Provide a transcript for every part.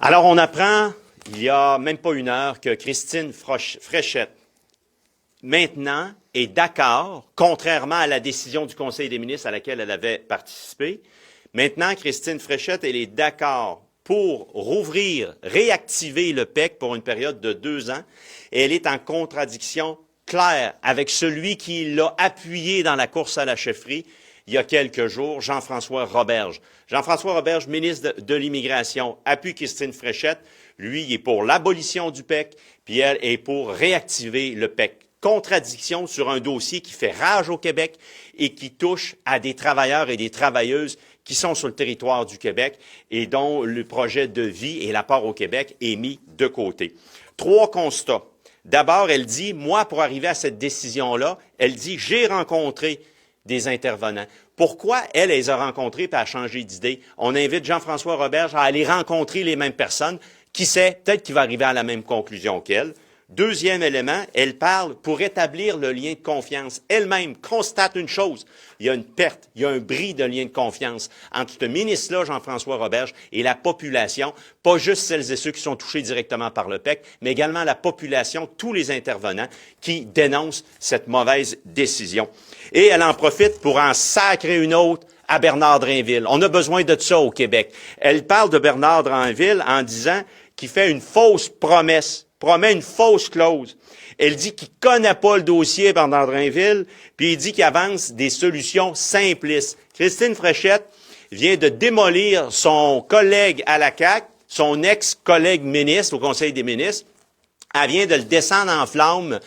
Alors, on apprend, il y a même pas une heure, que Christine Fréchette, maintenant, est d'accord, contrairement à la décision du Conseil des ministres à laquelle elle avait participé. Maintenant, Christine Fréchette, elle est d'accord pour rouvrir, réactiver le PEC pour une période de 2 ans. Et elle est en contradiction claire avec celui qui l'a appuyé dans la course à la chefferie il y a quelques jours, Jean-François Roberge. Jean-François Roberge, ministre de l'Immigration, appuie Christine Fréchette. Lui, il est pour l'abolition du PEC, puis elle est pour réactiver le PEC. Contradiction sur un dossier qui fait rage au Québec et qui touche à des travailleurs et des travailleuses qui sont sur le territoire du Québec et dont le projet de vie et l'apport au Québec est mis de côté. 3 constats. D'abord, elle dit, moi, pour arriver à cette décision-là, elle dit, j'ai rencontré des intervenants. Pourquoi elle les a rencontrés et a changé d'idée? On invite Jean-François Roberge à aller rencontrer les mêmes personnes. Qui sait, peut-être qu'il va arriver à la même conclusion qu'elle. Deuxième élément, elle parle pour établir le lien de confiance. Elle-même constate une chose, il y a une perte, il y a un bris de lien de confiance entre ce ministre-là, Jean-François Roberge, et la population, pas juste celles et ceux qui sont touchés directement par le PEC, mais également la population, tous les intervenants qui dénoncent cette mauvaise décision. Et elle en profite pour en sacrer une autre à Bernard Drainville. On a besoin de ça au Québec. Elle parle de Bernard Drainville en disant qu'il fait une fausse promesse. Promet une fausse clause. Elle dit qu'il ne connaît pas le dossier, Bernard Drainville, puis il dit qu'il avance des solutions simplistes. Christine Fréchette vient de démolir son collègue à la CAQ, son ex-collègue ministre au Conseil des ministres. Elle vient de le descendre en flammes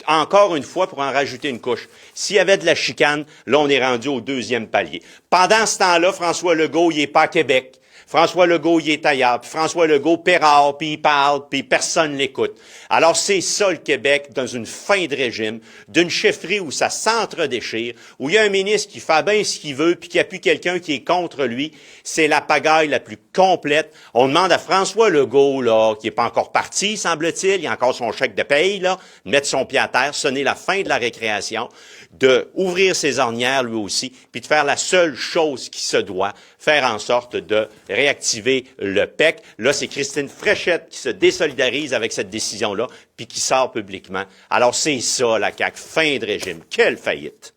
encore une fois pour en rajouter une couche. S'il y avait de la chicane, là, on est rendu au 2e palier. Pendant ce temps-là, François Legault, il n'est pas à Québec. François Legault, il est ailleurs. Puis François Legault pérore, puis il parle, puis personne l'écoute. Alors, c'est ça le Québec, dans une fin de régime, d'une chefferie où ça s'entre-déchire, où il y a un ministre qui fait bien ce qu'il veut, puis qui appuie quelqu'un qui est contre lui. C'est la pagaille la plus complète. On demande à François Legault, là, qui n'est pas encore parti, semble-t-il, il a encore son chèque de paye, là, de mettre son pied à terre, sonner la fin de la récréation, de ouvrir ses ornières, lui aussi, puis de faire la seule chose qui se doit, faire en sorte de réactiver le PEC. Là, c'est Christine Fréchette qui se désolidarise avec cette décision-là, puis qui sort publiquement. Alors, c'est ça, la CAQ, fin de régime. Quelle faillite!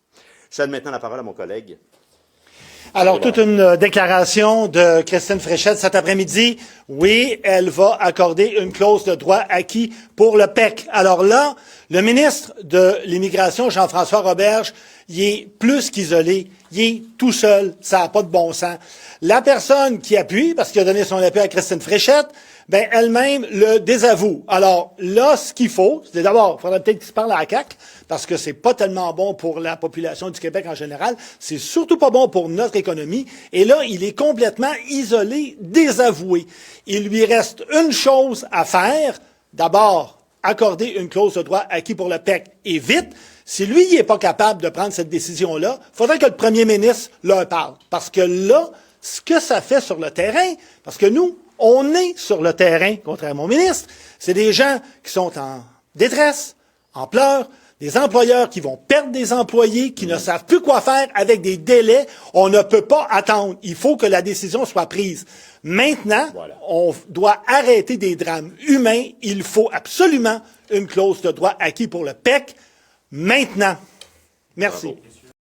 Je donne maintenant la parole à mon collègue. Alors, toute une déclaration de Christine Fréchette cet après-midi. Oui, elle va accorder une clause de droit acquis pour le PEC. Alors là, le ministre de l'Immigration, Jean-François Roberge, il est plus qu'isolé. Il est tout seul. Ça n'a pas de bon sens. La personne qui appuie, parce qu'il a donné son appui à Christine Fréchette, ben elle-même le désavoue. Alors là, ce qu'il faut, c'est d'abord, il faudrait peut-être qu'il se parle à la CAQ, parce que c'est pas tellement bon pour la population du Québec en général. C'est surtout pas bon pour notre économie. Et là, il est complètement isolé, désavoué. Il lui reste une chose à faire. D'abord, accorder une clause de droit acquis pour le PEC et vite. Si lui, il n'est pas capable de prendre cette décision-là, il faudrait que le premier ministre leur parle. Parce que là, ce que ça fait sur le terrain, parce que nous, on est sur le terrain, contrairement au ministre, c'est des gens qui sont en détresse, en pleurs, des employeurs qui vont perdre des employés, qui ne savent plus quoi faire avec des délais. On ne peut pas attendre. Il faut que la décision soit prise. Maintenant, on doit arrêter des drames humains. Il faut absolument une clause de droit acquis pour le PEC. Maintenant. Merci. Bravo.